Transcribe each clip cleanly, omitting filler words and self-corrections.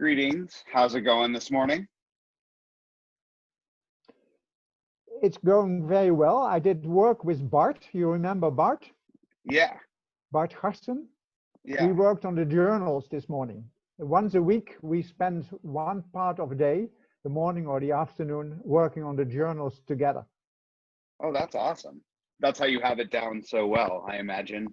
Greetings. How's it going this morning? It's going very well. I did work with Bart. You remember Bart? Yeah. Bart Garsten? Yeah. We worked on the journals this morning. Once a week, we spend one part of a day, the morning or the afternoon, working on the journals together. Oh, that's awesome. That's how you have it down so well, I imagine.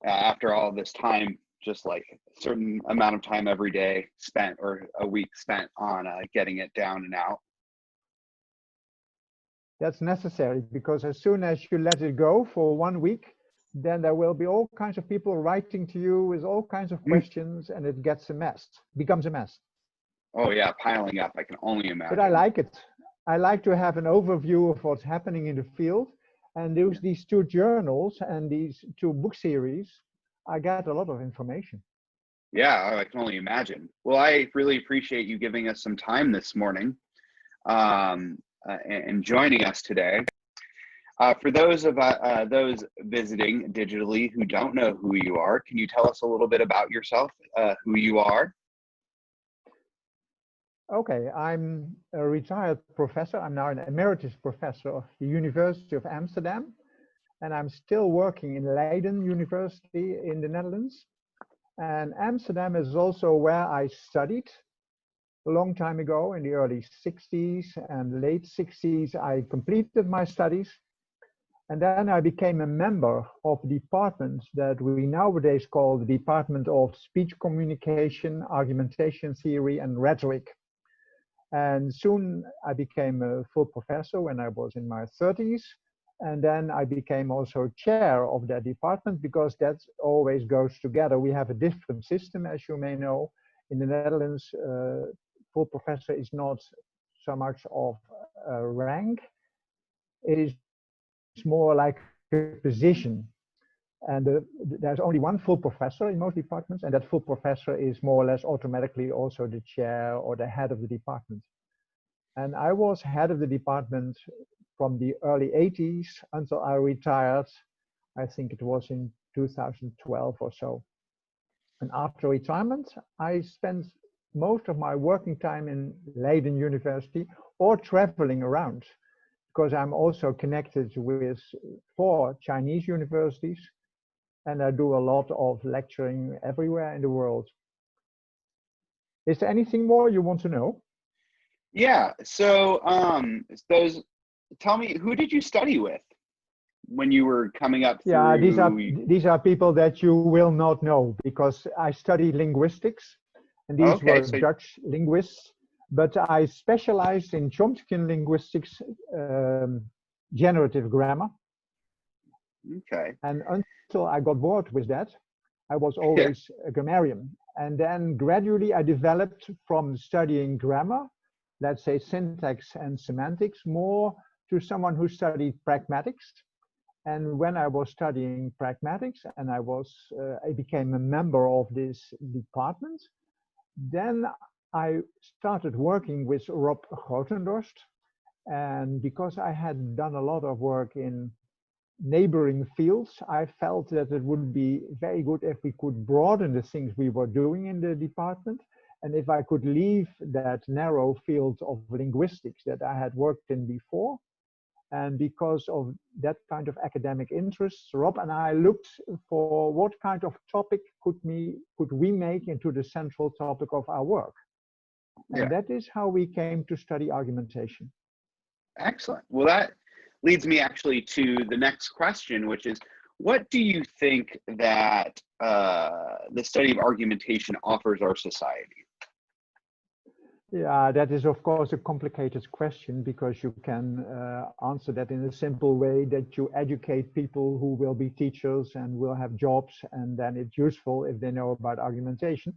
After all this time, just like a certain amount of time every day spent or a week spent on getting it down and out. That's necessary because as soon as you let it go for 1 week, then there will be all kinds of people writing to you with all kinds of questions and it gets a mess, becomes a mess. Oh yeah, piling up, I can only imagine. But I like it. I like to have an overview of what's happening in the field. And these two journals and these two book series, I get a lot of information. Yeah, I can only imagine. Well, I really appreciate you giving us some time this morning and joining us today. For those visiting digitally who don't know who you are, can you tell us a little bit about yourself, who you are? Okay, I'm a retired professor. I'm now an emeritus professor of the University of Amsterdam, and I'm still working in Leiden University in the Netherlands. And Amsterdam is also where I studied a long time ago in the early 60s and late 60s. I completed my studies. And then I became a member of a department that we nowadays call the Department of Speech Communication, Argumentation Theory, and Rhetoric. And soon I became a full professor when I was in my 30s. And then I became also chair of that department because that always goes together. We have a different system, as you may know. In the Netherlands, full professor is not so much of a rank. It is more like a position. And there's only one full professor in most departments, and that full professor is more or less automatically also the chair or the head of the department. And I was head of the department from the early 80s until I retired. I think it was in 2012 or so. And after retirement, I spent most of my working time in Leiden University or traveling around, because I'm also connected with 4 Chinese universities, and I do a lot of lecturing everywhere in the world. Is there anything more you want to know? Yeah, so tell me, who did you study with when you were coming up through? Yeah, these are people that you will not know because I studied linguistics, and these were Dutch linguists, but I specialized in Chomsky linguistics, generative grammar. Okay. And until I got bored with that, I was always a grammarian. And then gradually I developed from studying grammar, let's say syntax and semantics, more to someone who studied pragmatics. And when I was studying pragmatics and I became a member of this department, then I started working with Rob Grotendorst. And because I had done a lot of work in neighboring fields, I felt that it would be very good if we could broaden the things we were doing in the department. And if I could leave that narrow field of linguistics that I had worked in before. And because of that kind of academic interests, Rob and I looked for what kind of topic could we make into the central topic of our work. And that is how we came to study argumentation. Excellent. Well, that leads me actually to the next question, which is, what do you think that the study of argumentation offers our society? Yeah, that is of course a complicated question because you can answer that in a simple way, that you educate people who will be teachers and will have jobs, and then it's useful if they know about argumentation.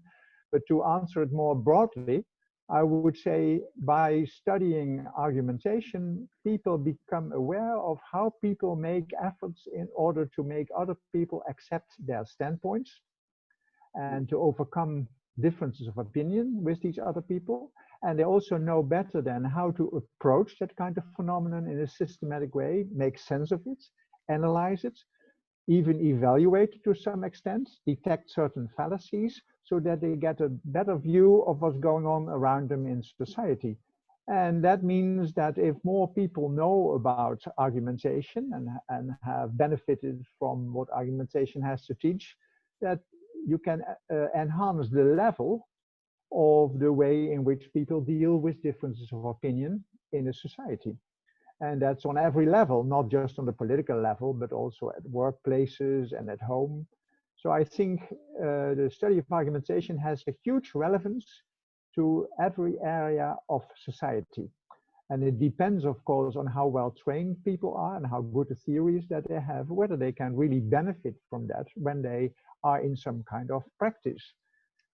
But to answer it more broadly, I would say by studying argumentation, people become aware of how people make efforts in order to make other people accept their standpoints and to overcome differences of opinion with these other people. And they also know better than how to approach that kind of phenomenon in a systematic way, make sense of it, analyze it, even evaluate it to some extent, detect certain fallacies, so that they get a better view of what's going on around them in society. And that means that if more people know about argumentation and have benefited from what argumentation has to teach, that you can enhance the level of the way in which people deal with differences of opinion in a society. And that's on every level, not just on the political level, but also at workplaces and at home. So I think the study of argumentation has a huge relevance to every area of society. And it depends, of course, on how well trained people are and how good the theories that they have, whether they can really benefit from that when they are in some kind of practice.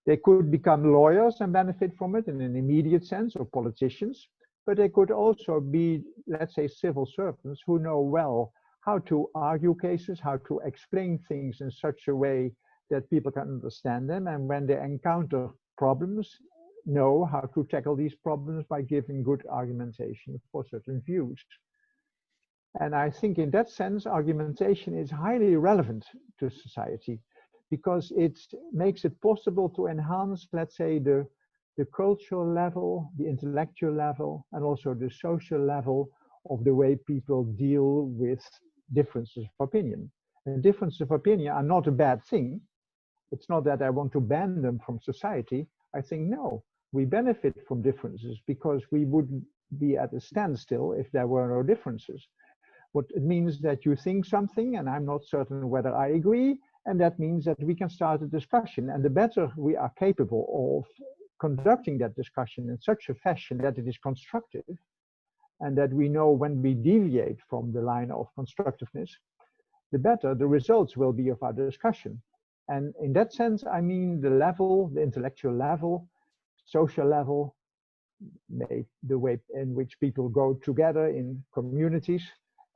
They could become lawyers and benefit from it in an immediate sense, or politicians, but they could also be, let's say, civil servants who know well how to argue cases, how to explain things in such a way that people can understand them, and when they encounter problems, know how to tackle these problems by giving good argumentation for certain views. And I think in that sense, argumentation is highly relevant to society because it makes it possible to enhance, let's say, the cultural level, the intellectual level, and also the social level of the way people deal with differences of opinion. And differences of opinion are not a bad thing. It's not that I want to ban them from society. I think, no, we benefit from differences because we would be at a standstill if there were no differences. What it means that you think something and I'm not certain whether I agree, and that means that we can start a discussion. And the better we are capable of conducting that discussion in such a fashion that it is constructive and that we know when we deviate from the line of constructiveness, the better the results will be of our discussion. And in that sense, I mean the level, the intellectual level, social level, the way in which people go together in communities,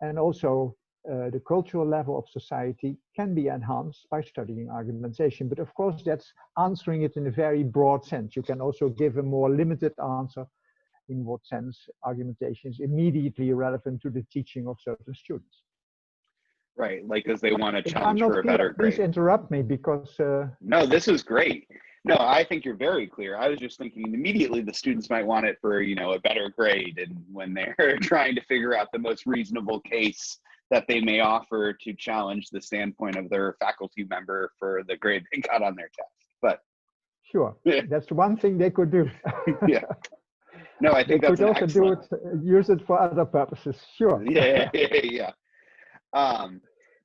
and also the cultural level of society can be enhanced by studying argumentation. But of course, that's answering it in a very broad sense. You can also give a more limited answer in what sense argumentation is immediately relevant to the teaching of certain students. Right, like as they want to If challenge for a better grade. Please interrupt me because... No, this is great. No, I think you're very clear. I was just thinking immediately the students might want it for, you know, a better grade, and when they're trying to figure out the most reasonable case that they may offer to challenge the standpoint of their faculty member for the grade they got on their test. But sure, that's one thing they could do. Yeah. No, I think that's could also excellent. Use it for other purposes. Sure. Yeah.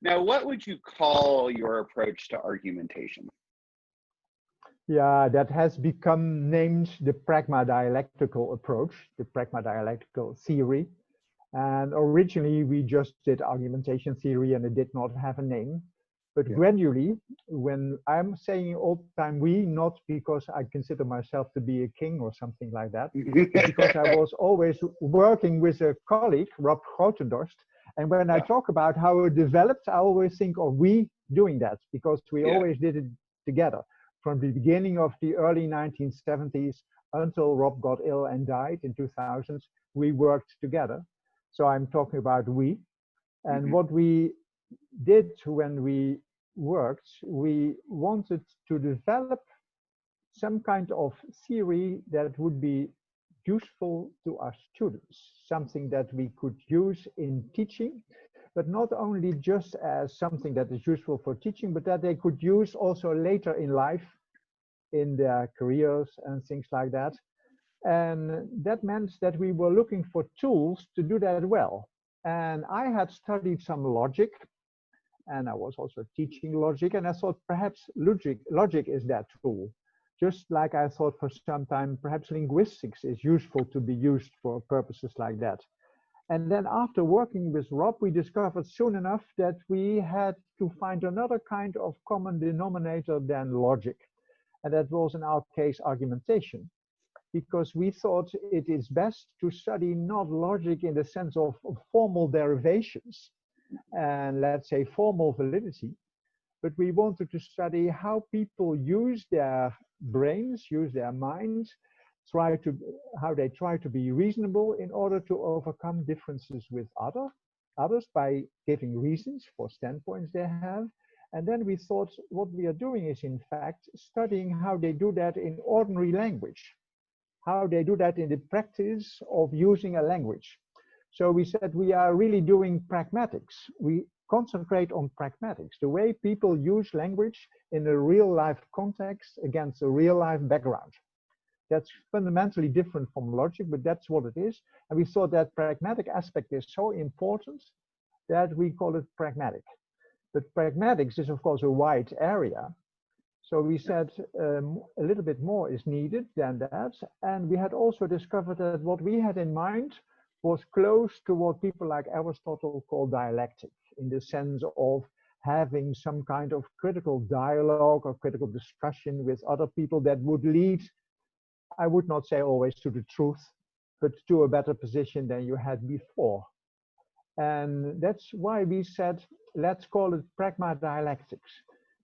Now, what would you call your approach to argumentation? Yeah, that has become named the Pragma-Dialetical approach, the Pragma-Dialetical theory. And originally we just did argumentation theory and it did not have a name. But gradually, when I'm saying all the time we, not because I consider myself to be a king or something like that, because I was always working with a colleague, Rob Grotendorst. And when I talk about how it developed, I always think of we doing that because we always did it together. From the beginning of the early 1970s until Rob got ill and died in 2000, we worked together. So I'm talking about we. And what we did when we worked, we wanted to develop some kind of theory that would be useful to our students, something that we could use in teaching, but not only just as something that is useful for teaching, but that they could use also later in life, in their careers and things like that. And that meant that we were looking for tools to do that well. And I had studied some logic, and I was also teaching logic, and I thought perhaps logic is that tool. Just like I thought for some time, perhaps linguistics is useful to be used for purposes like that. And then after working with Rob, we discovered soon enough that we had to find another kind of common denominator than logic. And that was in our case argumentation, because we thought it is best to study not logic in the sense of formal derivations and let's say formal validity, but we wanted to study how people use their brains, use their minds, how they try to be reasonable in order to overcome differences with others by giving reasons for standpoints they have, And then we thought what we are doing is in fact studying how they do that in ordinary language, how they do that in the practice of using a language. So we said we are really doing pragmatics. We concentrate on pragmatics, the way people use language in a real life context against a real life background. That's fundamentally different from logic, but that's what it is. And we thought that pragmatic aspect is so important that we call it pragmatic. But pragmatics is, of course, a wide area. So we said a little bit more is needed than that. And we had also discovered that what we had in mind was close to what people like Aristotle call dialectic, in the sense of having some kind of critical dialogue or critical discussion with other people that would lead, I would not say always to the truth, but to a better position than you had before. And that's why we said, let's call it Pragma-Dialectics,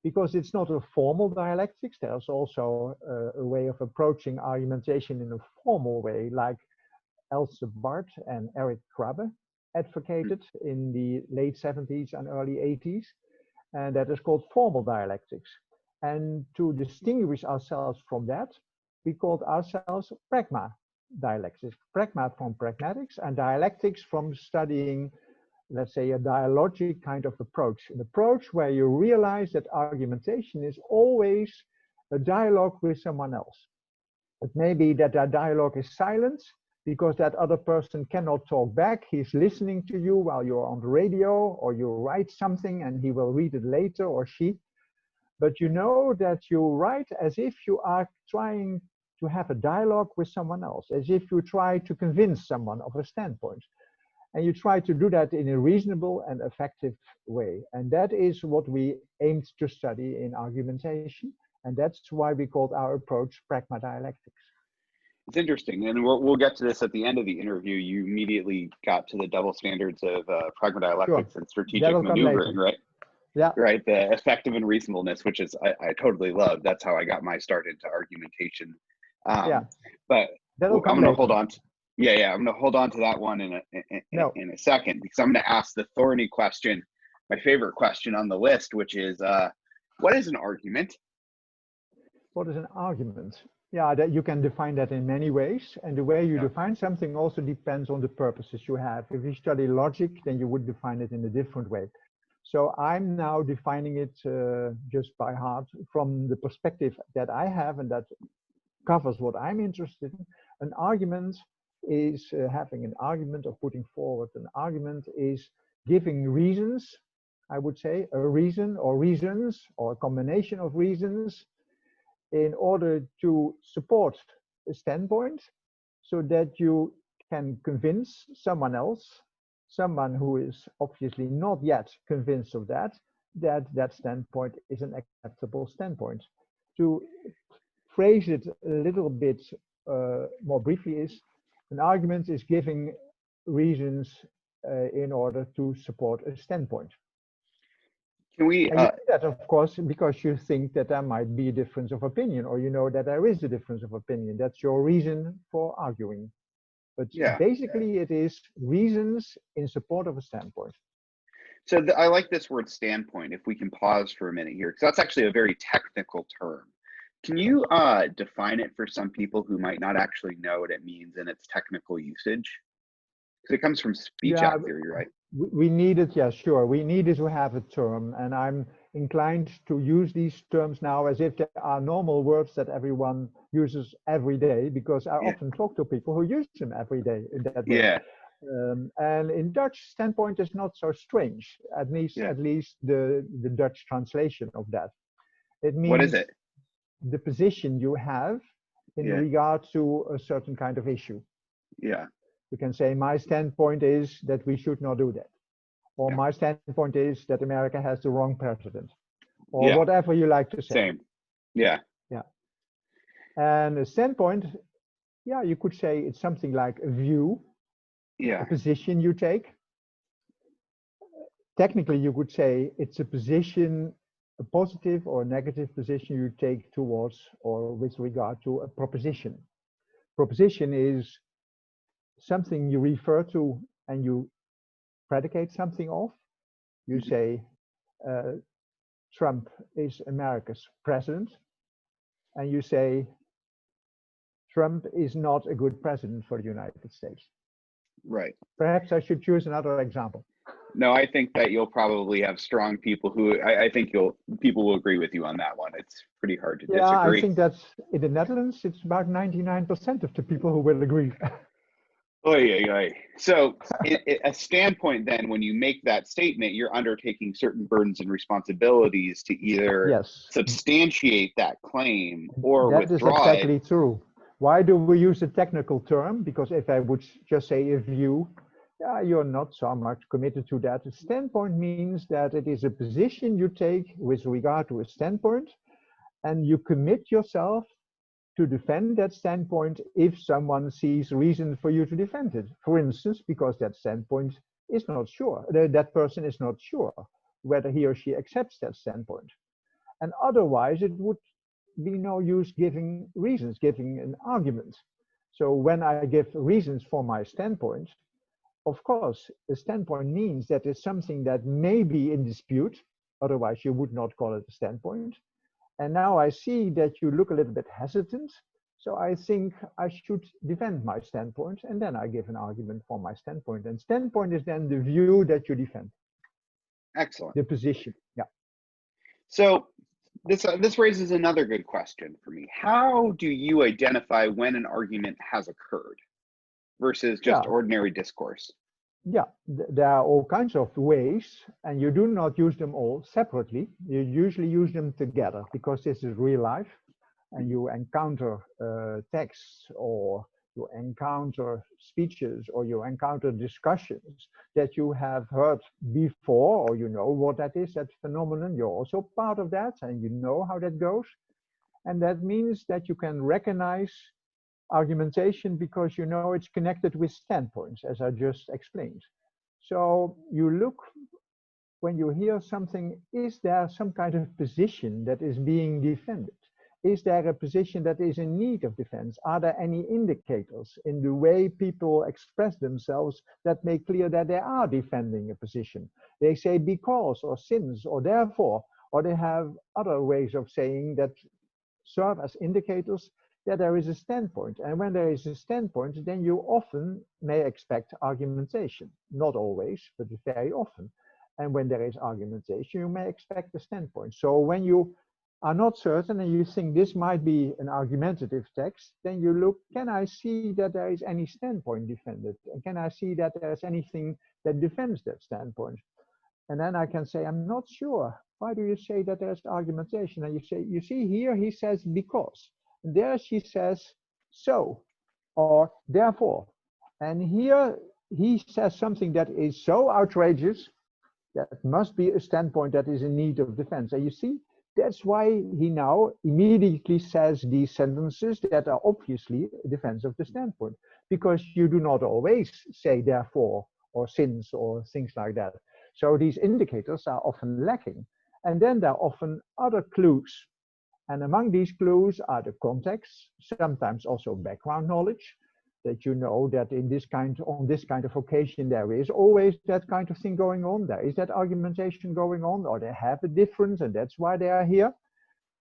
because it's not a formal dialectics. There's also a way of approaching argumentation in a formal way, like Else Barth and Eric Krabbe advocated in the late 70s and early 80s. And that is called formal dialectics. And to distinguish ourselves from that, we called ourselves Pragma-Dialectics. Pragma from pragmatics and dialectics from studying, let's say, a dialogic kind of approach. An approach where you realize that argumentation is always a dialogue with someone else. It may be that that dialogue is silent because that other person cannot talk back. He's listening to you while you're on the radio, or you write something and he will read it later, or she. But you know that you write as if you are trying to have a dialogue with someone else, as if you try to convince someone of a standpoint. And you try to do that in a reasonable and effective way. And that is what we aimed to study in argumentation. And that's why we called our approach Pragma-Dialectics. It's interesting, and we'll get to this at the end of the interview. You immediately got to the double standards of Pragma-Dialectics and strategic maneuvering, right? Yeah. Right, the effective and reasonableness, which is I totally love. That's how I got my start into argumentation. Yeah. But I'm going to hold on to, I'm going to hold on to that one in a second, because I'm going to ask the thorny question, my favorite question on the list, which is, what is an argument? What is an argument? Yeah, that you can define that in many ways, and the way you define something also depends on the purposes you have. If you study logic, then you would define it in a different way. So I'm now defining it just by heart from the perspective that I have, and that covers what I'm interested in. An argument is having an argument or putting forward an argument is giving reasons, I would say, a reason or reasons or a combination of reasons in order to support a standpoint so that you can convince someone else, someone who is obviously not yet convinced of that standpoint is an acceptable standpoint. To phrase it a little bit more briefly is, an argument is giving reasons in order to support a standpoint. Can we? And you do that, of course, because you think that there might be a difference of opinion, or you know that there is a difference of opinion. That's your reason for arguing. But basically, it is reasons in support of a standpoint. So I like this word standpoint, if we can pause for a minute here, because that's actually a very technical term. Can you define it for some people who might not actually know what it means in its technical usage? Because it comes from speech act theory, right? We needed, sure. We needed to have a term, and I'm inclined to use these terms now as if they are normal words that everyone uses every day, because I often talk to people who use them every day in that way. And in Dutch, standpoint is not so strange, at least the Dutch translation of that. It means, what is it? The position you have in regard to a certain kind of issue. You can say, my standpoint is that we should not do that. Or my standpoint is that America has the wrong president. Or whatever you like to say. Same. Yeah. And a standpoint, you could say it's something like a view, a position you take. Technically, you could say it's a position, a positive or negative position you take towards or with regard to a proposition. Proposition is something you refer to and you predicate something of. You say, Trump is America's president, and you say Trump is not a good president for the United States. Right. Perhaps I should choose another example. No, I think that you'll probably have strong people who I think people will agree with you on that one. It's pretty hard to Yeah, disagree. I think that's in the Netherlands, it's about 99% of the people who will agree. So a standpoint then, when you make that statement, you're undertaking certain burdens and responsibilities to either Yes, substantiate that claim or that is withdraw exactly it. true. Why do we use a technical term? Because if I would just say a view, you're not so much committed to that. A standpoint means that it is a position you take with regard to a standpoint, and you commit yourself to defend that standpoint if someone sees reason for you to defend it. For instance, because that standpoint is not sure, that person is not sure whether he or she accepts that standpoint. And otherwise, it would be no use giving reasons, giving an argument. So when I give reasons for my standpoint, of course, a standpoint means that it's something that may be in dispute, otherwise you would not call it a standpoint. And now I see that you look a little bit hesitant, so I think I should defend my standpoint, and then I give an argument for my standpoint. And standpoint is then the view that you defend. Excellent. The position, yeah. So this raises another good question for me. How do you identify when an argument has occurred versus just ordinary discourse? Yeah, there are all kinds of ways, and you do not use them all separately. You usually use them together because this is real life, and you encounter texts, or you encounter speeches, or you encounter discussions that you have heard before, or you know what that is, that phenomenon. You're also part of that, and you know how that goes. And that means that you can recognize argumentation because you know it's connected with standpoints, as I just explained. So you look, when you hear something, is there some kind of position that is being defended? Is there a position that is in need of defense? Are there any indicators in the way people express themselves that make clear that they are defending a position? They say because, or since, or therefore, or they have other ways of saying that serve as indicators that there is a standpoint. And when there is a standpoint, then you often may expect argumentation. Not always, but very often. And when there is argumentation, you may expect a standpoint. So when you are not certain and you think this might be an argumentative text, then you look, can I see that there is any standpoint defended? And can I see that there is anything that defends that standpoint? And then I can say, I'm not sure. Why do you say that there's argumentation? And you say, you see here, he says because. There she says so, or therefore. And here he says something that is so outrageous that must be a standpoint that is in need of defense. And you see, that's why he now immediately says these sentences that are obviously a defense of the standpoint, because you do not always say therefore or since or things like that. So these indicators are often lacking. And then there are often other clues. And among these clues are the context, sometimes also background knowledge, that you know that in this kind, on this kind of occasion, there is always that kind of thing going on. There is that argumentation going on, or they have a difference, and that's why they are here.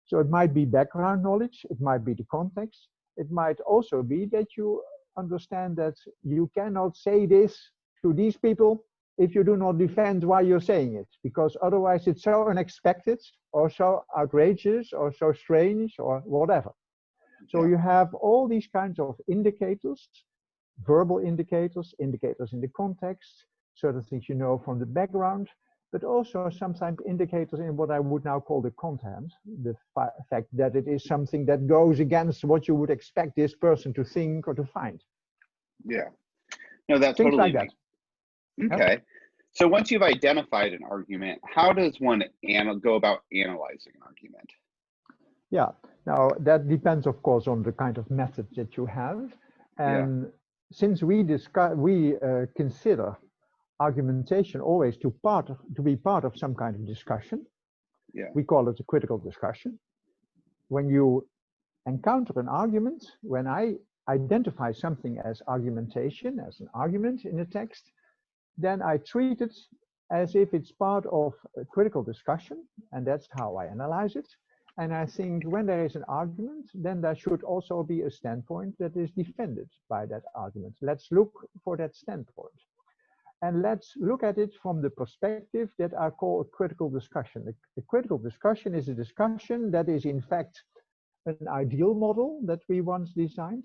So it might be background knowledge, it might be the context. It might also be that you understand that you cannot say this to these people if you do not defend why you're saying it, because otherwise it's so unexpected or so outrageous or so strange or whatever. So you have all these kinds of indicators, verbal indicators, indicators in the context, certain things you know from the background, but also sometimes indicators in what I would now call the content, the fact that it is something that goes against what you would expect this person to think or to find. Yeah, no, that things totally like that. Okay. Yep. So once you've identified an argument, how does one go about analyzing an argument? Yeah, now that depends, of course, on the kind of method that you have. And since we consider argumentation always to be part of some kind of discussion, we call it a critical discussion. When you encounter an argument, when I identify something as argumentation, as an argument in a text, then I treat it as if it's part of a critical discussion, and that's how I analyze it. And I think when there is an argument, then there should also be a standpoint that is defended by that argument. Let's look for that standpoint. And let's look at it from the perspective that I call a critical discussion. A critical discussion is a discussion that is in fact an ideal model that we once designed,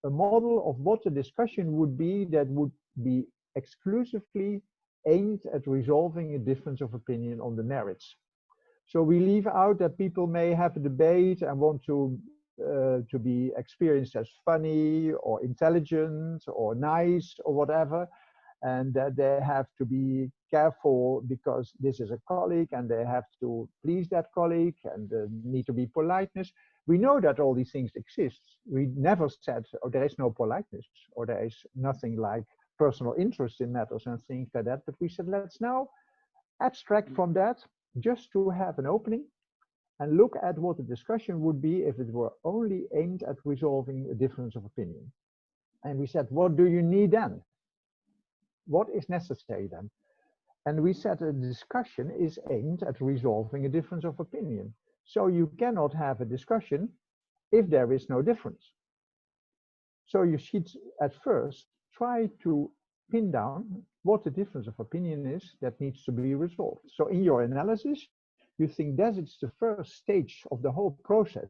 a model of what the discussion would be that would be exclusively aimed at resolving a difference of opinion on the merits. So we leave out that people may have a debate and want to be experienced as funny or intelligent or nice or whatever, and that they have to be careful because this is a colleague and they have to please that colleague and need to be politeness. We know that all these things exist. We never said, oh, there is no politeness or there is nothing like personal interest in matters and things like that, but we said, let's now abstract from that just to have an opening and look at what the discussion would be if it were only aimed at resolving a difference of opinion. And we said, what do you need then? What is necessary then? And we said a discussion is aimed at resolving a difference of opinion. So you cannot have a discussion if there is no difference. So you should at first try to pin down what the difference of opinion is that needs to be resolved. So in your analysis, you think that it's the first stage of the whole process.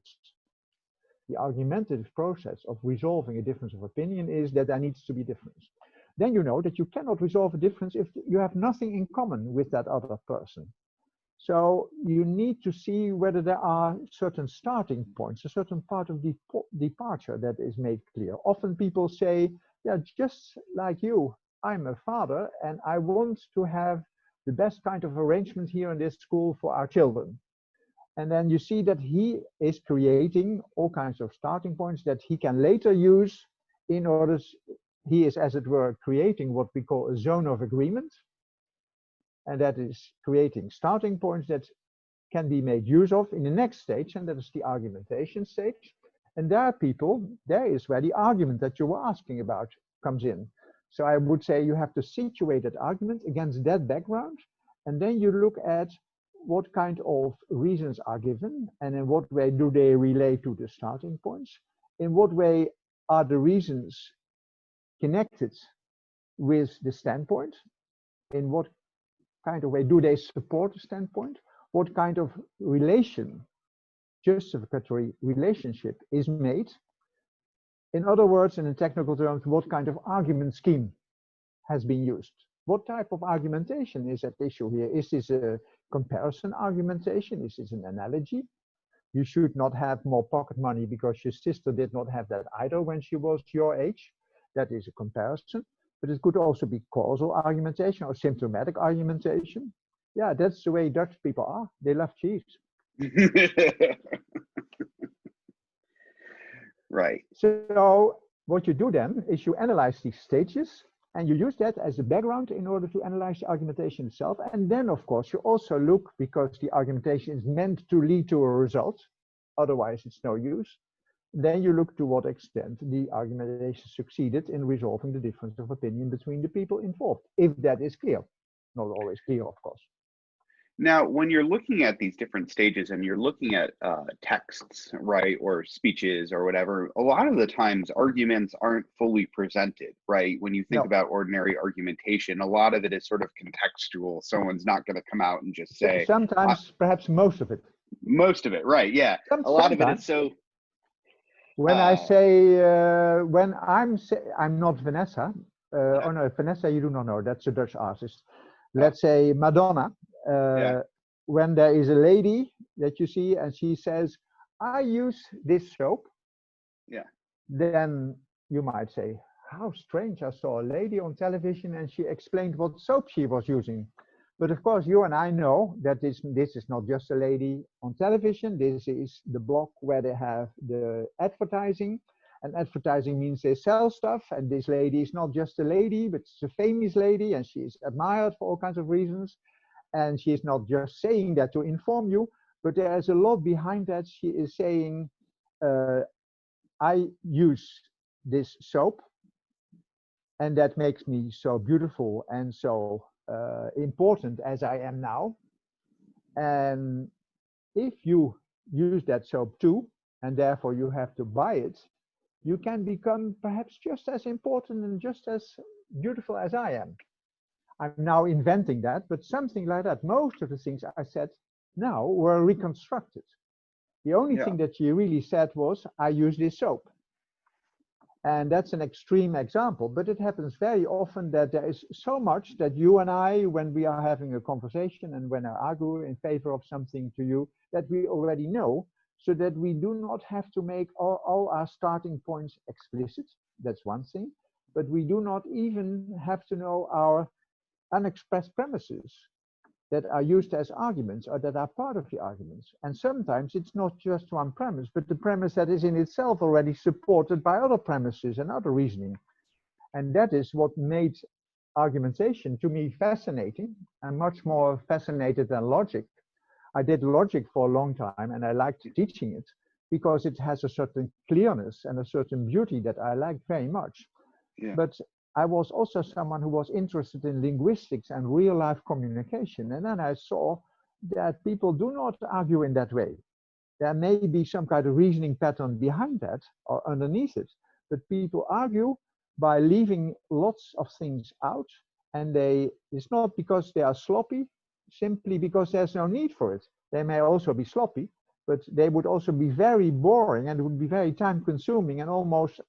The argumentative process of resolving a difference of opinion is that there needs to be difference. Then you know that you cannot resolve a difference if you have nothing in common with that other person. So you need to see whether there are certain starting points, a certain part of departure that is made clear. Often people say, yeah, just like you, I'm a father and I want to have the best kind of arrangement here in this school for our children. And then you see that he is creating all kinds of starting points that he can later use in order, he is, as it were, creating what we call a zone of agreement. And that is creating starting points that can be made use of in the next stage, and that is the argumentation stage. And there is where the argument that you were asking about comes in. So I would say you have to situate that argument against that background, and then you look at what kind of reasons are given, and in what way do they relate to the starting points? In what way are the reasons connected with the standpoint? In what kind of way do they support the standpoint? What kind of relation, justificatory relationship is made? In other words, in technical terms, what kind of argument scheme has been used? What type of argumentation is at issue here? Is this a comparison argumentation? Is this an analogy? You should not have more pocket money because your sister did not have that either when she was your age. That is a comparison. But it could also be causal argumentation or symptomatic argumentation. Yeah, that's the way Dutch people are. They love cheese. Right. So what you do then is you analyze these stages and you use that as a background in order to analyze the argumentation itself. And then, of course, you also look, because the argumentation is meant to lead to a result, otherwise it's no use. Then you look to what extent the argumentation succeeded in resolving the difference of opinion between the people involved, if that is clear. Not always clear, of course. Now, when you're looking at these different stages and you're looking at texts, right, or speeches or whatever, a lot of the times arguments aren't fully presented, right? When you think about ordinary argumentation, a lot of it is sort of contextual. Someone's not going to come out and just say. Sometimes, perhaps most of it. Most of it, right? Yeah. A lot of it is so. When I say, when I'm not Vanessa. Oh no, Vanessa, you do not know. That's a Dutch artist. Let's say Madonna. When there is a lady that you see and she says, I use this soap, then you might say, how strange, I saw a lady on television and she explained what soap she was using. But of course, you and I know that this is not just a lady on television. This is the block where they have the advertising. And advertising means they sell stuff. And this lady is not just a lady, but it's a famous lady. And she is admired for all kinds of reasons. And she is not just saying that to inform you, but there is a lot behind that. She is saying, I use this soap, and that makes me so beautiful and so important as I am now. And if you use that soap too, and therefore you have to buy it, you can become perhaps just as important and just as beautiful as I am. I'm now inventing that, but something like that. Most of the things I said now were reconstructed. The only thing that she really said was, I use this soap. And that's an extreme example, but it happens very often that there is so much that you and I, when we are having a conversation and when I argue in favor of something to you, that we already know, so that we do not have to make all our starting points explicit. That's one thing, but we do not even have to know our unexpressed premises that are used as arguments or that are part of the arguments. And sometimes it's not just one premise, but the premise that is in itself already supported by other premises and other reasoning. And that is what made argumentation to me fascinating, and much more fascinated than logic. I did logic for a long time and I liked teaching it because it has a certain clearness and a certain beauty that I like very much. Yeah. But I was also someone who was interested in linguistics and real life communication. And then I saw that people do not argue in that way. There may be some kind of reasoning pattern behind that or underneath it, but people argue by leaving lots of things out. And it's not because they are sloppy, simply because there's no need for it. They may also be sloppy, but they would also be very boring and it would be very time consuming and almost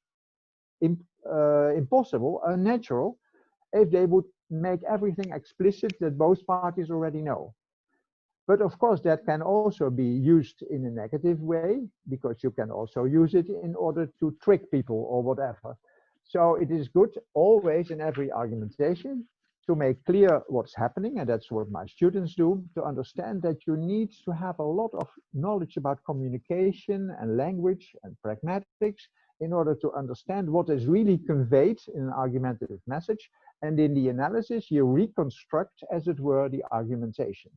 impossible, unnatural, if they would make everything explicit that both parties already know. But of course, that can also be used in a negative way, because you can also use it in order to trick people or whatever. So it is good always in every argumentation to make clear what's happening, and that's what my students do, to understand that you need to have a lot of knowledge about communication and language and pragmatics in order to understand what is really conveyed in an argumentative message. And in the analysis, you reconstruct, as it were, the argumentation.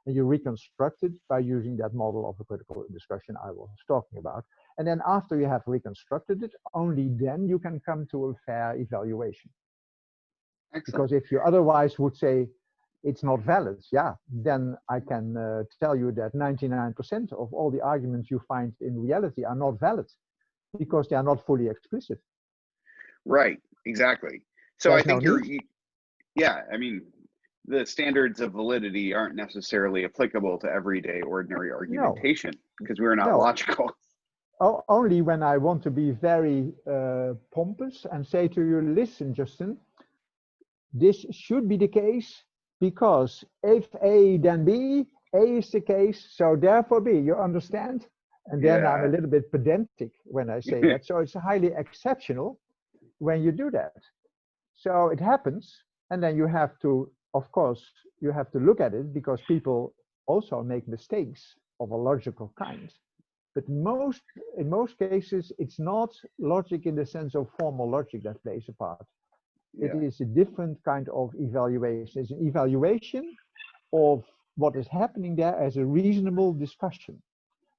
And you reconstruct it by using that model of a critical discussion I was talking about. And then after you have reconstructed it, only then you can come to a fair evaluation. Excellent. Because if you otherwise would say it's not valid, yeah, then I can tell you that 99% of all the arguments you find in reality are not valid because they are not fully explicit. Right, exactly. So There's I think no you're, yeah, I mean, the standards of validity aren't necessarily applicable to everyday ordinary argumentation because we're not logical. Oh, only when I want to be very pompous and say to you, listen, Justin, this should be the case because if A then B, A is the case, so therefore B, you understand? And then I'm a little bit pedantic when I say that. So it's highly exceptional when you do that. So it happens, and then you have to, of course, you have to look at it because people also make mistakes of a logical kind. But in most cases, it's not logic in the sense of formal logic that plays a part. It is a different kind of evaluation. It's an evaluation of what is happening there as a reasonable discussion,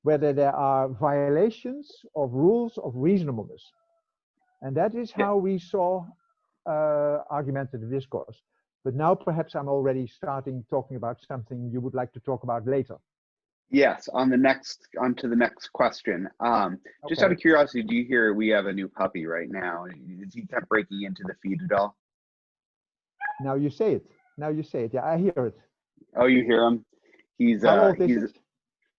whether there are violations of rules of reasonableness. And that is how we saw argumentative discourse. But now perhaps I'm already starting talking about something you would like to talk about later. Yes, on to the next question. Just out of curiosity, do you hear we have a new puppy right now? Is he kept breaking into the feed at all? Now you say it. Now you say it. Yeah, I hear it. Oh, you hear him? He's How old is it?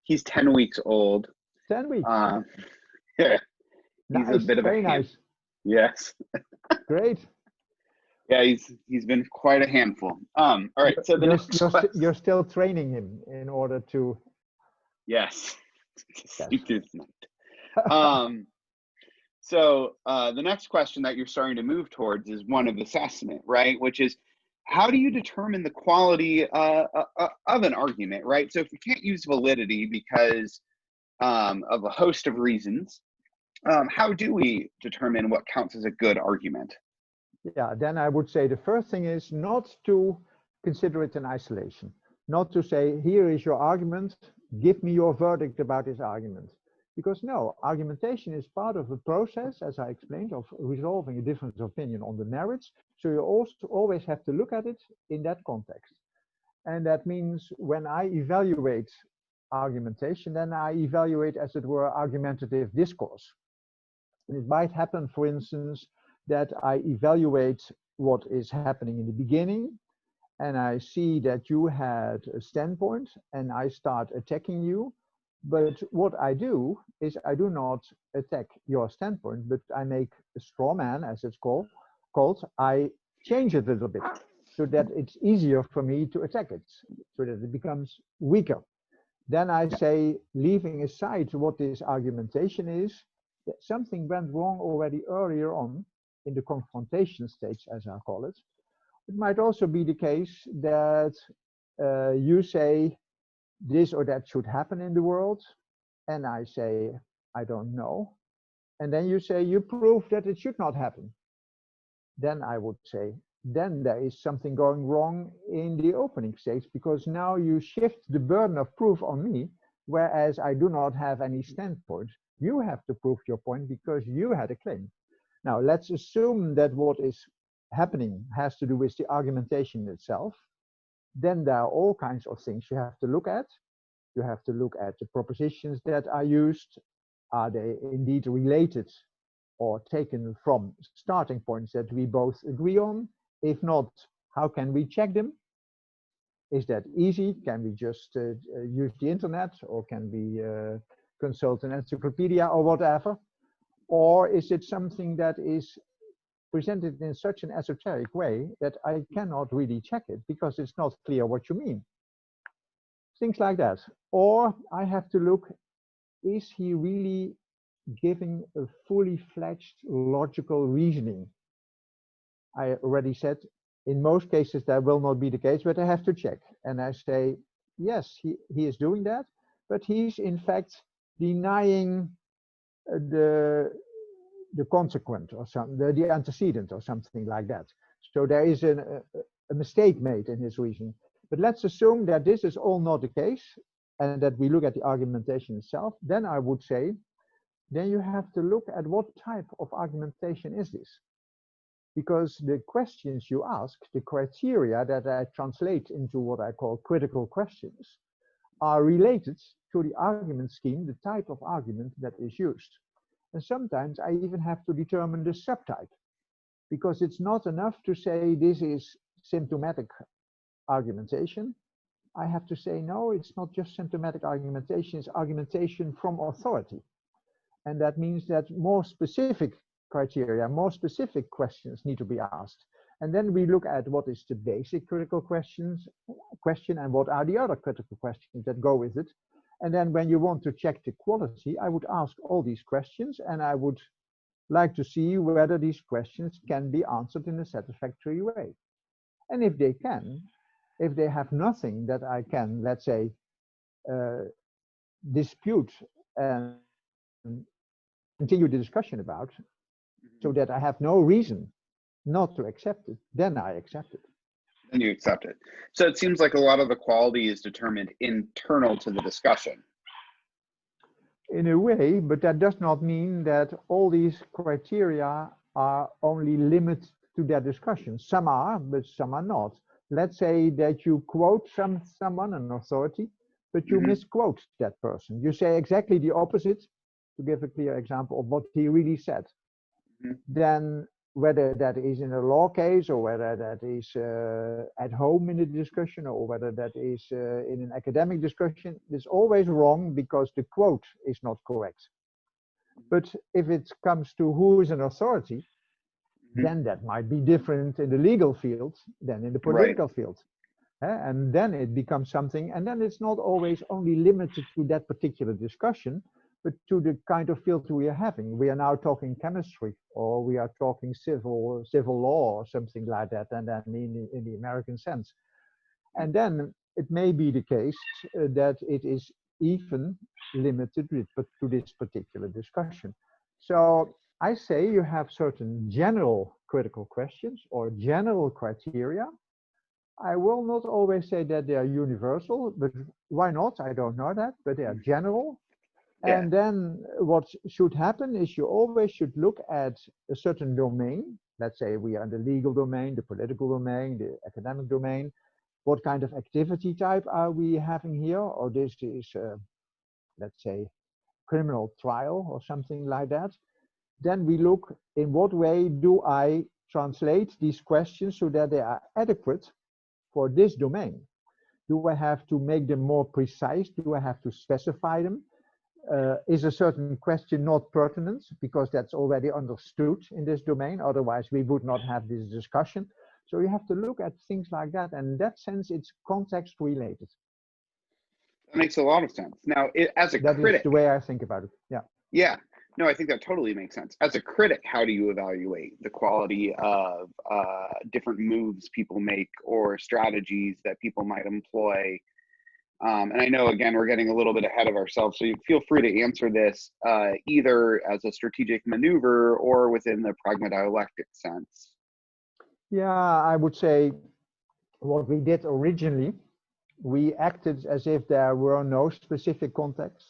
He's 10 weeks old. 10 weeks. Yeah. Nice. He's a bit of very a nice. Yes. Great. Yeah, he's been quite a handful. All right. So you're still training him in order to. Yes. So the next question that you're starting to move towards is one of assessment, right? Which is, how do you determine the quality of an argument, right? So if we can't use validity because of a host of reasons, how do we determine what counts as a good argument? Yeah, then I would say the first thing is not to consider it in isolation, not to say, here is your argument, give me your verdict about this argument. Because no, argumentation is part of the process, as I explained, of resolving a difference of opinion on the merits. So you also always have to look at it in that context. And that means when I evaluate argumentation, then I evaluate, as it were, argumentative discourse. And it might happen, for instance, that I evaluate what is happening in the beginning, and I see that you had a standpoint, and I start attacking you. But what I do is I do not attack your standpoint, but I make a straw man, as it's called. I change it a little bit so that it's easier for me to attack it, so that it becomes weaker. Then I say, leaving aside what this argumentation is, that something went wrong already earlier on in the confrontation stage, as I call it. It might also be the case that you say this or that should happen in the world, and I say, I don't know. And then you say, you prove that it should not happen. Then I would say, then there is something going wrong in the opening stage, because now you shift the burden of proof on me, whereas I do not have any standpoint. You have to prove your point because you had a claim. Now, let's assume that what is happening has to do with the argumentation itself. Then there are all kinds of things you have to look at. You have to look at the propositions that are used. Are they indeed related or taken from starting points that we both agree on? If not, how can we check them? Is that easy? Can we just use the internet, or can we consult an encyclopedia or whatever? Or is it something that is presented in such an esoteric way that I cannot really check it because it's not clear what you mean? Things like that. Or I have to look, is he really giving a fully fledged logical reasoning? I already said, in most cases that will not be the case, but I have to check. And I say, yes, he is doing that, but he's in fact denying the consequent or something, the antecedent or something like that. So there is a mistake made in his reasoning. But let's assume that this is all not the case, and that we look at the argumentation itself. Then I would say, then you have to look at what type of argumentation is this? Because the questions you ask, the criteria that I translate into what I call critical questions, are related to the argument scheme, the type of argument that is used. And sometimes I even have to determine the subtype, because it's not enough to say this is symptomatic argumentation. I have to say, no, it's not just symptomatic argumentation, it's argumentation from authority. And that means that more specific criteria, more specific questions need to be asked. And then we look at what is the basic critical question and what are the other critical questions that go with it. And then when you want to check the quality, I would ask all these questions, and I would like to see whether these questions can be answered in a satisfactory way. And if they can, if they have nothing that I can, let's say, dispute and continue the discussion about, so that I have no reason not to accept it, then I accept it. Then you accept it. So it seems like a lot of the quality is determined internal to the discussion. In a way, but that does not mean that all these criteria are only limited to that discussion. Some are, but some are not. Let's say that you quote someone, an authority, but you misquote that person. You say exactly the opposite, to give a clear example of what he really said. Then whether that is in a law case, or whether that is at home in a discussion, or whether that is in an academic discussion, it's always wrong because the quote is not correct. But if it comes to who is an authority, then that might be different in the legal field than in the political field. And then it becomes something, and then it's not always only limited to that particular discussion, but to the kind of field we are having. We are now talking chemistry, or we are talking civil law, or something like that, and then in the American sense. And then it may be the case that it is even limited to this particular discussion. So I say you have certain general critical questions or general criteria. I will not always say that they are universal, but why not? I don't know that, but they are general. Yeah. And then what should happen is you always should look at a certain domain. Let's say we are in the legal domain, the political domain, the academic domain. What kind of activity type are we having here? Or this is, let's say, criminal trial or something like that. Then we look in what way do I translate these questions so that they are adequate for this domain. Do I have to make them more precise? Do I have to specify them? Is a certain question not pertinent because that's already understood in this domain? Otherwise, we would not have this discussion. So you have to look at things like that. And in that sense, it's context related. That makes a lot of sense. Now, as a that critic, is the way I think about it. Yeah. Yeah. No, I think that totally makes sense. As a critic, how do you evaluate the quality of different moves people make or strategies that people might employ? And I know, again, we're getting a little bit ahead of ourselves, so you feel free to answer this either as a strategic maneuver or within the pragma-dialectic sense. Yeah, I would say what we did originally, we acted as if there were no specific contexts.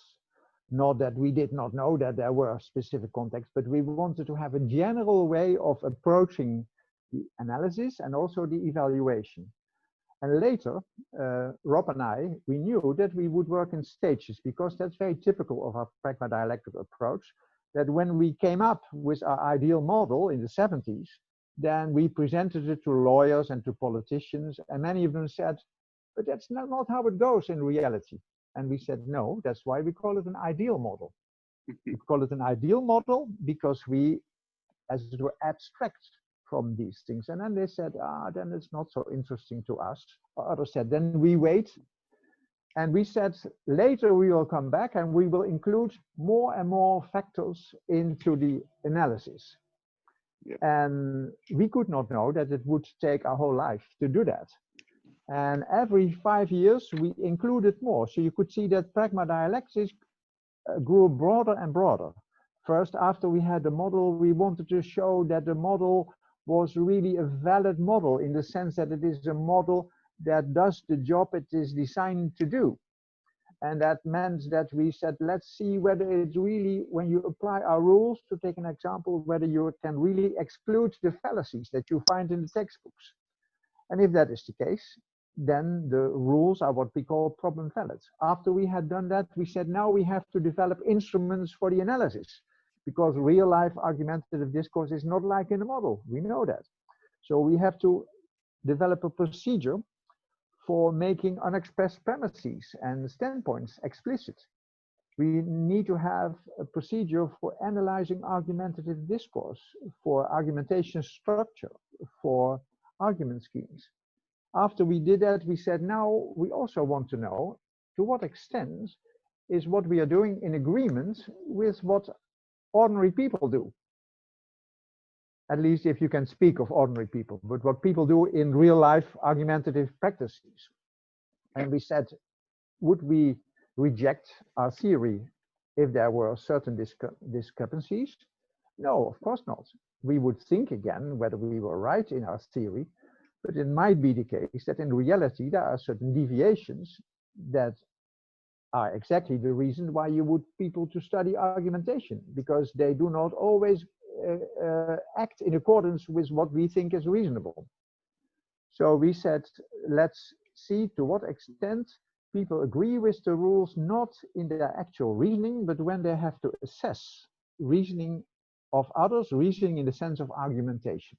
Not that we did not know that there were specific contexts, but we wanted to have a general way of approaching the analysis and also the evaluation. And later, Rob and I, we knew that we would work in stages because that's very typical of our pragma-dialectical approach, that when we came up with our ideal model in the 70s, then we presented it to lawyers and to politicians, and many of them said, but that's not how it goes in reality. And we said, no, that's why we call it an ideal model. We call it an ideal model because we, as it were, abstract from these things. And then they said, then it's not so interesting to us. Or others said, then we wait. And we said, later we will come back and we will include more and more factors into the analysis. Yeah. And we could not know that it would take our whole life to do that. And every 5 years, we included more. So you could see that pragma-dialectics grew broader and broader. First, after we had the model, we wanted to show that the model was really a valid model in the sense that it is a model that does the job it is designed to do. And that meant that we said, let's see whether it's really, when you apply our rules, to take an example, whether you can really exclude the fallacies that you find in the textbooks. And if that is the case, then the rules are what we call problem valid. After we had done that, we said, now we have to develop instruments for the analysis, because real life argumentative discourse is not like in the model. We know that. So we have to develop a procedure for making unexpressed premises and standpoints explicit. We need to have a procedure for analyzing argumentative discourse, for argumentation structure, for argument schemes. After we did that, we said, now we also want to know to what extent is what we are doing in agreement with what ordinary people do. At least if you can speak of ordinary people, but what people do in real life argumentative practices. And we said, would we reject our theory if there were certain discrepancies? No, of course not. We would think again whether we were right in our theory, but it might be the case that in reality there are certain deviations that are exactly the reason why you would people to study argumentation, because they do not always act in accordance with what we think is reasonable. So we said, let's see to what extent people agree with the rules, not in their actual reasoning, but when they have to assess reasoning of others, reasoning in the sense of argumentation.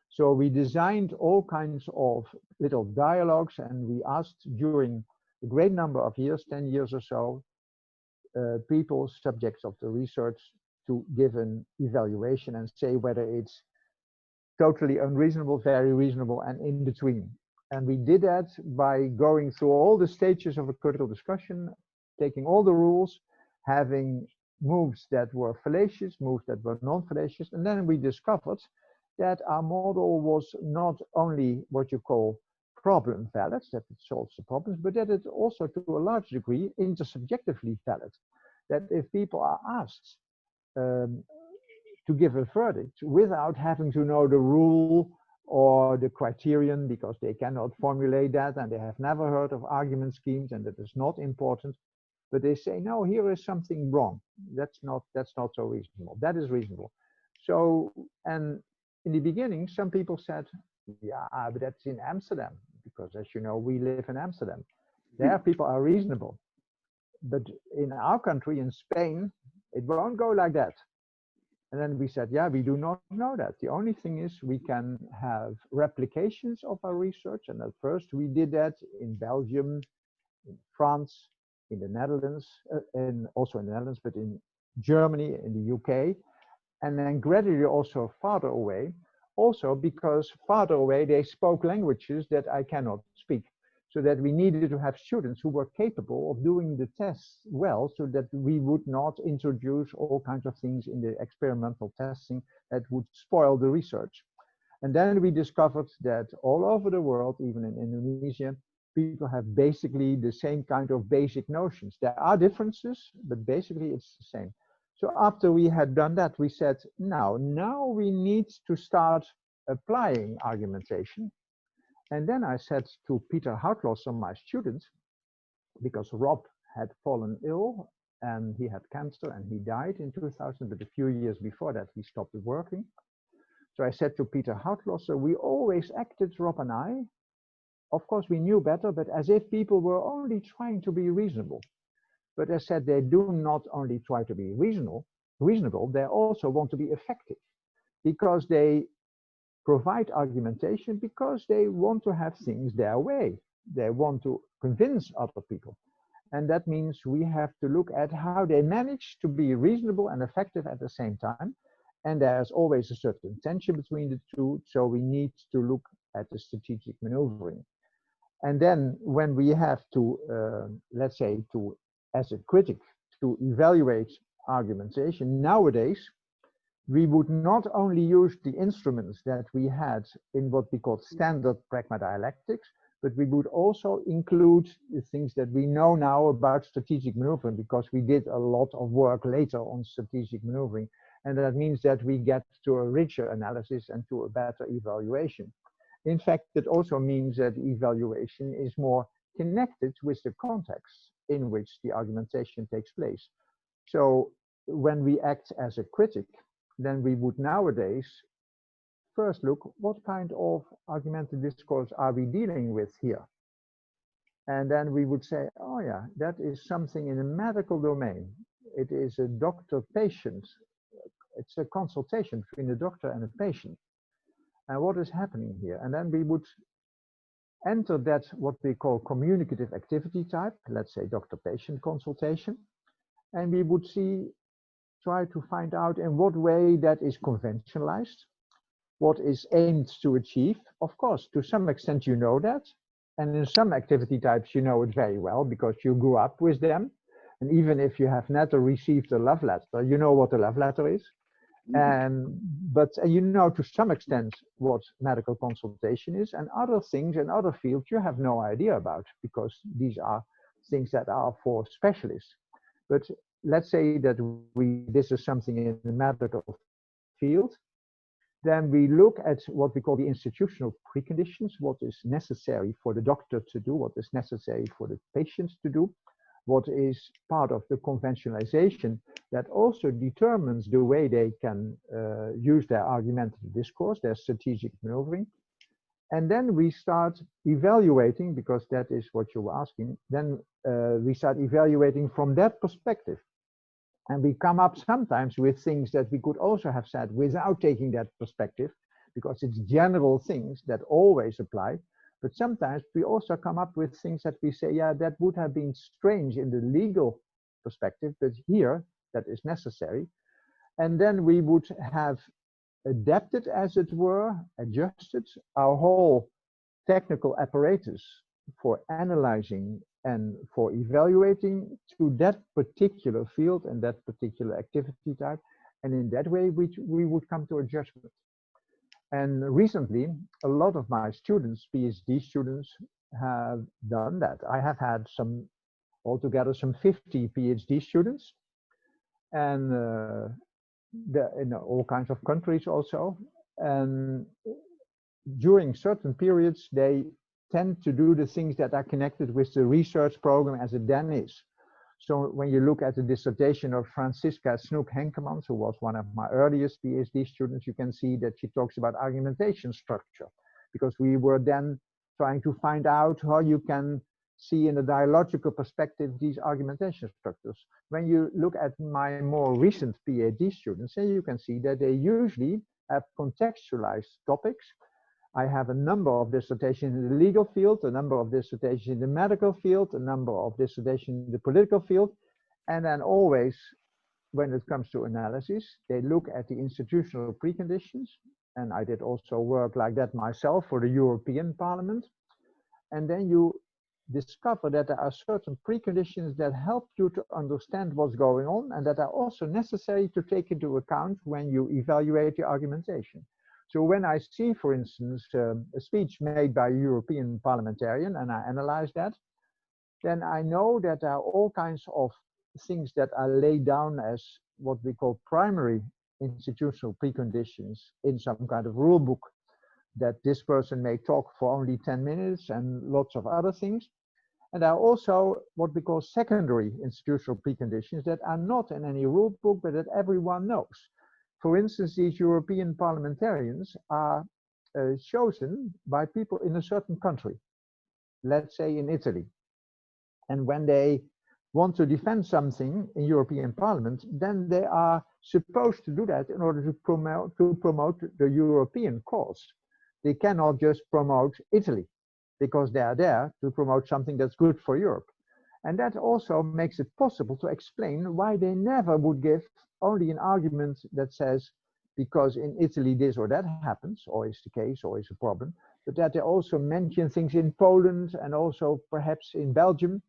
So we designed all kinds of little dialogues, and we asked during a great number of years, 10 years or so, people, subjects of the research, to give an evaluation and say whether it's totally unreasonable, very reasonable, and in between. And we did that by going through all the stages of a critical discussion, taking all the rules, having moves that were fallacious, moves that were non-fallacious, and then we discovered that our model was not only what you call problem valid, that it solves the problems, but that it also, to a large degree, intersubjectively valid. That if people are asked to give a verdict without having to know the rule or the criterion, because they cannot formulate that and they have never heard of argument schemes and that is not important, but they say, no, here is something wrong. That's not so reasonable. That is reasonable. So, and in the beginning, some people said, yeah, but that's in Amsterdam, because as you know, we live in Amsterdam. There people are reasonable. But in our country, in Spain, it won't go like that. And then we said, yeah, we do not know that. The only thing is we can have replications of our research. And at first we did that in Belgium, in France, in the Netherlands, and also in the Netherlands, but in Germany, in the UK. And then gradually also farther away, also because farther away they spoke languages that I cannot speak. So that we needed to have students who were capable of doing the tests well, so that we would not introduce all kinds of things in the experimental testing that would spoil the research. And then we discovered that all over the world, even in Indonesia, people have basically the same kind of basic notions. There are differences, but basically it's the same. So after we had done that, we said, now we need to start applying argumentation. And then I said to Peter Houtlosser, my student, because Rob had fallen ill and he had cancer and he died in 2000, but a few years before that he stopped working. So I said to Peter Houtlosser, we always acted, Rob and I, of course we knew better, but as if people were only trying to be reasonable. But I said they do not only try to be reasonable, they also want to be effective, because they provide argumentation because they want to have things their way. They want to convince other people. And that means we have to look at how they manage to be reasonable and effective at the same time. And there's always a certain tension between the two. So we need to look at the strategic maneuvering. And then when we have to, let's say, as a critic, to evaluate argumentation nowadays, we would not only use the instruments that we had in what we call standard Pragma-Dialectics, but we would also include the things that we know now about strategic maneuvering, because we did a lot of work later on strategic maneuvering. And that means that we get to a richer analysis and to a better evaluation. In fact, it also means that evaluation is more connected with the context in which the argumentation takes place. So when we act as a critic, then we would nowadays first look what kind of argumentative discourse are we dealing with here. And then we would say, oh yeah, that is something in the medical domain. It is a doctor-patient, it's a consultation between a doctor and a patient. And what is happening here? And then we would enter that what we call communicative activity type, let's say doctor-patient consultation, and we would try to find out in what way that is conventionalized, what is aimed to achieve. Of course, to some extent you know that, and in some activity types you know it very well because you grew up with them. And even if you have never received a love letter, you know what a love letter is. But you know to some extent what medical consultation is, and other things in other fields you have no idea about, because these are things that are for specialists. But let's say that this is something in the medical field, then we look at what we call the institutional preconditions, what is necessary for the doctor to do, what is necessary for the patient to do, what is part of the conventionalization that also determines the way they can use their argumentative discourse, their strategic maneuvering. And then we start evaluating, because that is what you were asking, then we start evaluating from that perspective. And we come up sometimes with things that we could also have said without taking that perspective, because it's general things that always apply. But sometimes we also come up with things that we say, yeah, that would have been strange in the legal perspective, but here that is necessary. And then we would have adapted, as it were, adjusted our whole technical apparatus for analyzing and for evaluating to that particular field and that particular activity type. And in that way, we would come to a judgment. And recently, a lot of my students, PhD students, have done that. I have had altogether some 50 PhD students, and in all kinds of countries also. And during certain periods, they tend to do the things that are connected with the research program as it then is. So when you look at the dissertation of Franziska Snoek-Henkemans, who was one of my earliest PhD students, you can see that she talks about argumentation structure, because we were then trying to find out how you can see in a dialogical perspective these argumentation structures. When you look at my more recent PhD students, then you can see that they usually have contextualized topics. I have a number of dissertations in the legal field, a number of dissertations in the medical field, a number of dissertations in the political field, and then always, when it comes to analysis, they look at the institutional preconditions, and I did also work like that myself for the European Parliament, and then you discover that there are certain preconditions that help you to understand what's going on and that are also necessary to take into account when you evaluate the argumentation. So when I see, for instance, a speech made by a European parliamentarian and I analyze that, then I know that there are all kinds of things that are laid down as what we call primary institutional preconditions in some kind of rule book, that this person may talk for only 10 minutes and lots of other things. And there are also what we call secondary institutional preconditions that are not in any rule book, but that everyone knows. For instance, these European parliamentarians are chosen by people in a certain country, let's say in Italy. And when they want to defend something in European Parliament, then they are supposed to do that in order to promote the European cause. They cannot just promote Italy, because they are there to promote something that's good for Europe. And that also makes it possible to explain why they never would give only an argument that says, because in Italy this or that happens, or is the case, or is a problem, but that they also mention things in Poland and also perhaps in Belgium.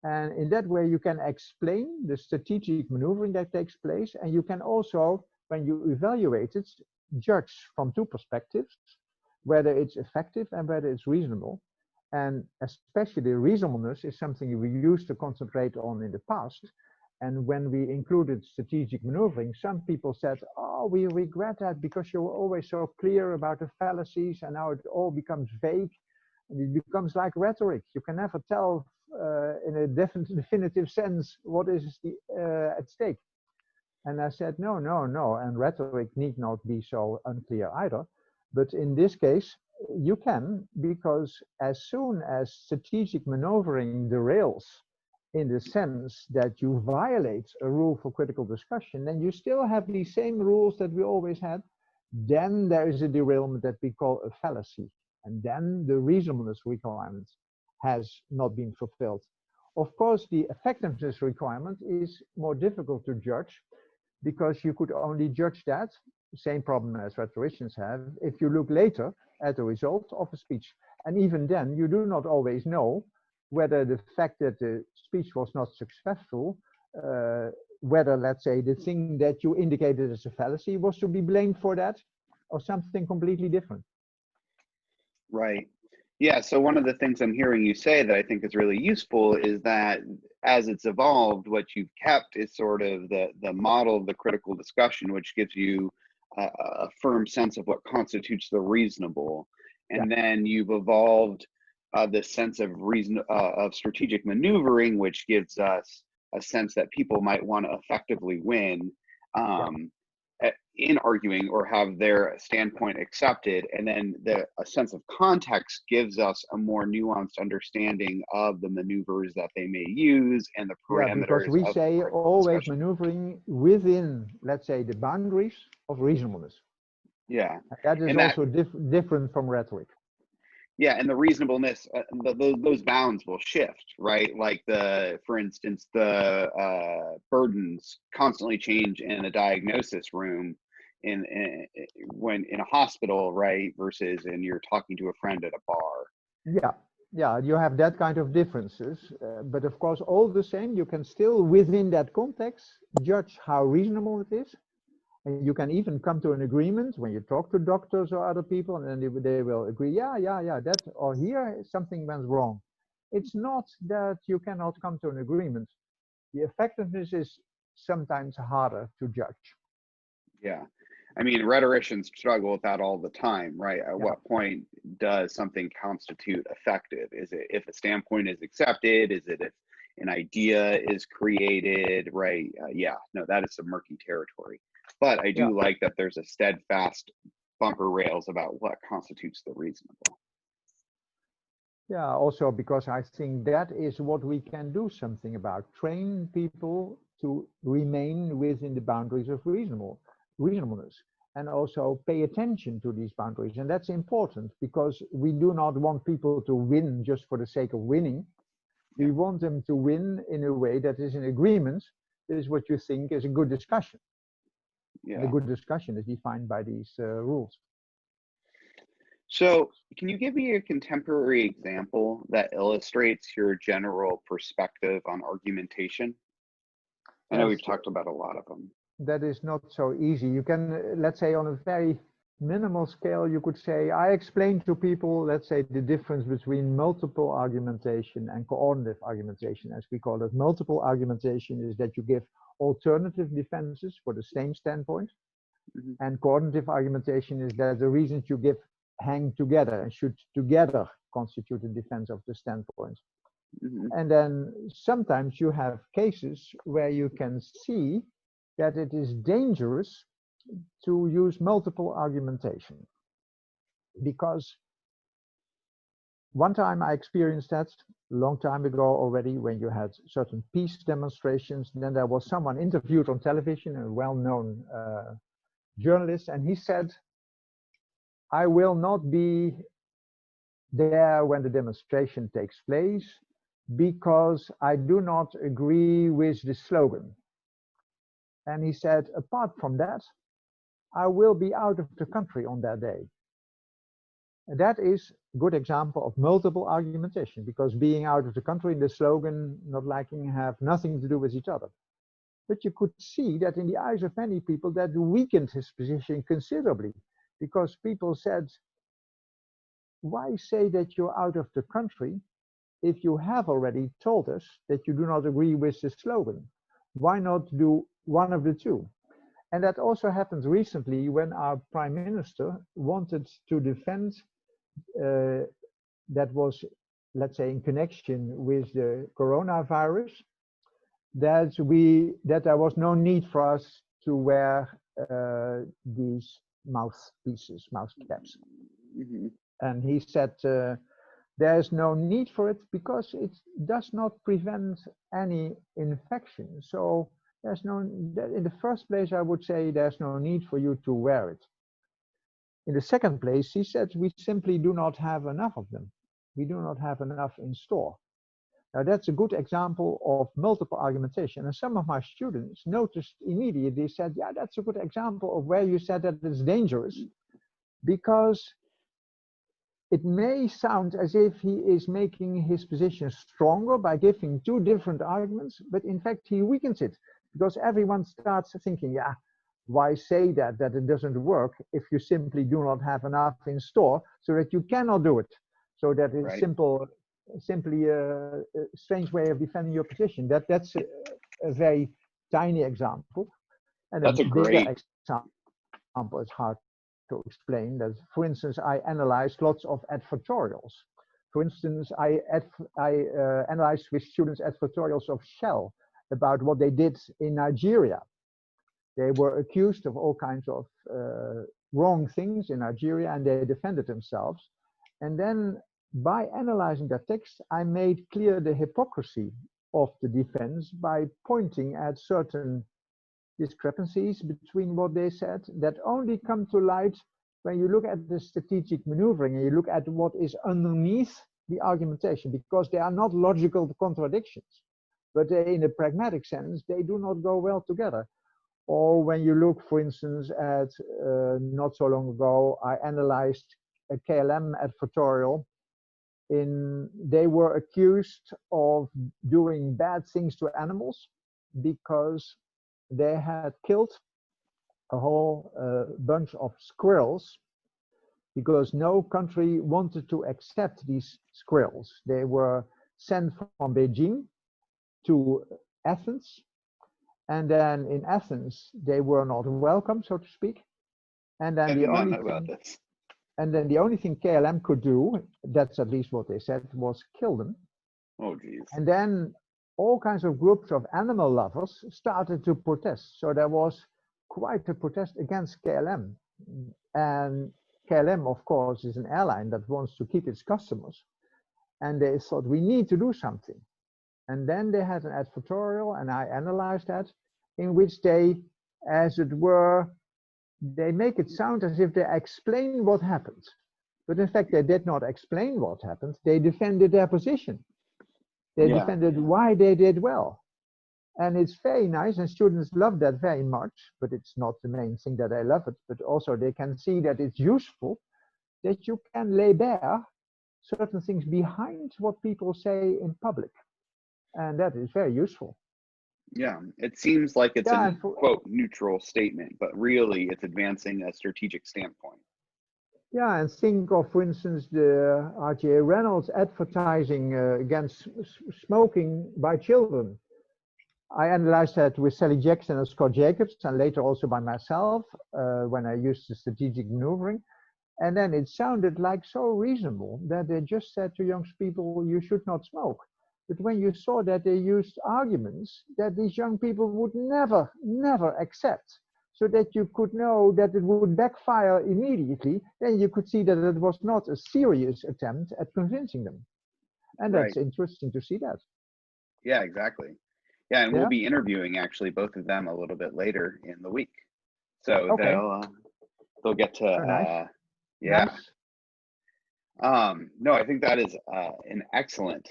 And in that way, you can explain the strategic maneuvering that takes place. And you can also, when you evaluate it, judge from two perspectives, whether it's effective and whether it's reasonable. And especially reasonableness is something we used to concentrate on in the past. And when we included strategic maneuvering, some people said, oh, we regret that because you were always so clear about the fallacies and now it all becomes vague and it becomes like rhetoric. You can never tell in a definitive sense what is at stake. And I said, no, and rhetoric need not be so unclear either. But in this case, you can, because as soon as strategic maneuvering derails in the sense that you violate a rule for critical discussion, then you still have the same rules that we always had, then there is a derailment that we call a fallacy. And then the reasonableness requirement has not been fulfilled. Of course, the effectiveness requirement is more difficult to judge because you could only judge that, same problem as rhetoricians have, if you look later at the result of a speech. And even then, you do not always know whether the fact that the speech was not successful, whether, let's say, the thing that you indicated as a fallacy was to be blamed for that or something completely different. Right. Yeah, so one of the things I'm hearing you say that I think is really useful is that as it's evolved, what you've kept is sort of the model of the critical discussion, which gives you a firm sense of what constitutes the reasonable. And then you've evolved this sense of of strategic maneuvering, which gives us a sense that people might want to effectively win in arguing or have their standpoint accepted. And then a sense of context gives us a more nuanced understanding of the maneuvers that they may use and the parameters. Because we say always maneuvering within, let's say, the boundaries of reasonableness. Yeah. That is also different from rhetoric. Yeah, and the reasonableness, those bounds will shift, right? Like for instance, the burdens constantly change in a diagnosis room, when in a hospital, right? Versus you're talking to a friend at a bar. Yeah, you have that kind of differences, but of course, all the same, you can still within that context judge how reasonable it is. And you can even come to an agreement when you talk to doctors or other people, and then they will agree, yeah, that or here something went wrong. It's not that you cannot come to an agreement. The effectiveness is sometimes harder to judge. Yeah, I mean, rhetoricians struggle with that all the time, right? At what point does something constitute effective? Is it if a standpoint is accepted? Is it an idea is created, right? Yeah, no, that is some murky territory. But I do like that there's a steadfast bumper rails about what constitutes the reasonable. Yeah, also because I think that is what we can do something about. Train people to remain within the boundaries of reasonableness, and also pay attention to these boundaries. And that's important because we do not want people to win just for the sake of winning. We want them to win in a way that is in agreement. This is what you think is a good discussion. Yeah. And a good discussion is defined by these rules. So can you give me a contemporary example that illustrates your general perspective on argumentation? I know we've talked about a lot of them. That is not so easy. You can, let's say on a very minimal scale, you could say, I explain to people, let's say, the difference between multiple argumentation and coordinative argumentation, as we call it. Multiple argumentation is that you give alternative defenses for the same standpoint. And coordinative argumentation is that the reasons you give hang together and should together constitute a defense of the standpoint. And then sometimes you have cases where you can see that it is dangerous to use multiple argumentation. Because one time I experienced that a long time ago already, when you had certain peace demonstrations. Then there was someone interviewed on television, a well-known journalist, and he said, I will not be there when the demonstration takes place because I do not agree with the slogan. And he said, apart from that, I will be out of the country on that day. And that is a good example of multiple argumentation, because being out of the country and the slogan not liking have nothing to do with each other. But you could see that in the eyes of many people that weakened his position considerably, because people said, why say that you're out of the country if you have already told us that you do not agree with the slogan? Why not do one of the two? And that also happened recently when our prime minister wanted to defend, that was, let's say, in connection with the coronavirus, that there was no need for us to wear these mouth caps. And he said, there's no need for it because it does not prevent any infection. So there's no, in the first place, I would say there's no need for you to wear it. In the second place, he said, we simply do not have enough of them. We do not have enough in store. Now that's a good example of multiple argumentation. And some of my students noticed immediately, they said, yeah, that's a good example of where you said that it's dangerous, because it may sound as if he is making his position stronger by giving two different arguments, but in fact he weakens it, because everyone starts thinking, yeah, why say that it doesn't work if you simply do not have enough in store so that you cannot do it. So that is simply a strange way of defending your position. That's a very tiny example. And that's a great example. It's hard to explain that. For instance, I analyzed lots of advertorials. For instance, I analyzed with students advertorials of Shell about what they did in Nigeria. They were accused of all kinds of wrong things in Nigeria, and they defended themselves. And then by analyzing that text, I made clear the hypocrisy of the defense by pointing at certain discrepancies between what they said that only come to light when you look at the strategic maneuvering and you look at what is underneath the argumentation, because they are not logical contradictions, but they, in a pragmatic sense, they do not go well together. Or when you look, for instance, at not so long ago, I analyzed a KLM advertorial. They were accused of doing bad things to animals because they had killed a whole bunch of squirrels, because no country wanted to accept these squirrels. They were sent from Beijing to Athens, and then in Athens they were not welcome, so to speak. And then the only thing KLM could do, that's at least what they said, was kill them. Oh geez. And then all kinds of groups of animal lovers started to protest. So there was quite a protest against KLM. And KLM, of course, is an airline that wants to keep its customers. And they thought, we need to do something. And then they had an advertorial, and I analyzed that, in which they, as it were, they make it sound as if they explain what happened. But in fact, they did not explain what happened. They defended their position. They defended why they did well. And it's very nice, and students love that very much, but it's not the main thing that they love it, but also they can see that it's useful, that you can lay bare certain things behind what people say in public. And that is very useful. Yeah, it seems like it's a quote neutral statement, but really it's advancing a strategic standpoint. Yeah, and think of, for instance, the R.J. Reynolds advertising against smoking by children. I analyzed that with Sally Jackson and Scott Jacobs, and later also by myself when I used the strategic maneuvering. And then it sounded like so reasonable that they just said to young people, you should not smoke. But when you saw that they used arguments that these young people would never, never accept, so that you could know that it would backfire immediately, then you could see that it was not a serious attempt at convincing them. And that's interesting to see that. Yeah, exactly. Yeah, and we'll be interviewing actually both of them a little bit later in the week. So they'll get to, Nice. No, I think that is an excellent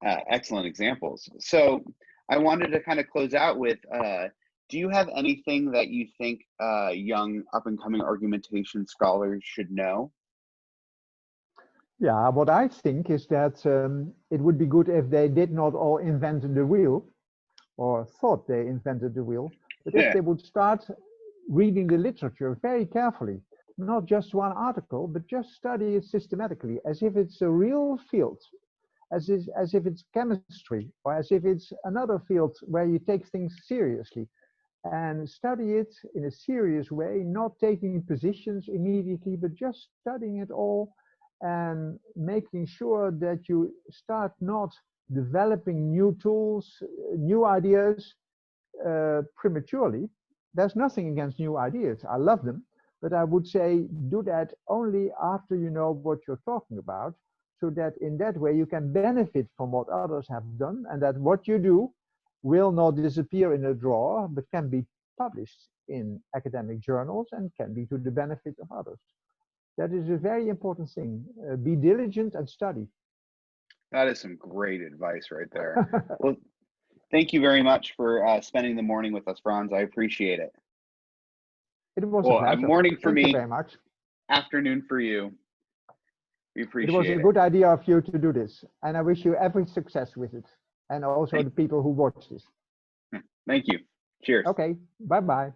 examples. So I wanted to kind of close out with, do you have anything that you think young up-and-coming argumentation scholars should know? Yeah, what I think is that it would be good if they did not all invent the wheel, or thought they invented the wheel, but if they would start reading the literature very carefully, not just one article, but just study it systematically, as if it's a real field, as if it's chemistry, or as if it's another field where you take things seriously, and study it in a serious way, not taking positions immediately, but just studying it all and making sure that you start not developing new tools, new ideas prematurely. There's nothing against new ideas. I love them, but I would say do that only after you know what you're talking about, so that in that way you can benefit from what others have done, and that what you do will not disappear in a drawer, but can be published in academic journals and can be to the benefit of others. That is a very important thing. Be diligent and study. That is some great advice right there. Well, thank you very much for spending the morning with us, Frans. I appreciate it. It was a pleasure. Morning for me. Thank you very much. Afternoon for you. We appreciate it. It was a good idea of you to do this, and I wish you every success with it, and also the people who watch this. Thank you. Cheers. Okay, bye-bye.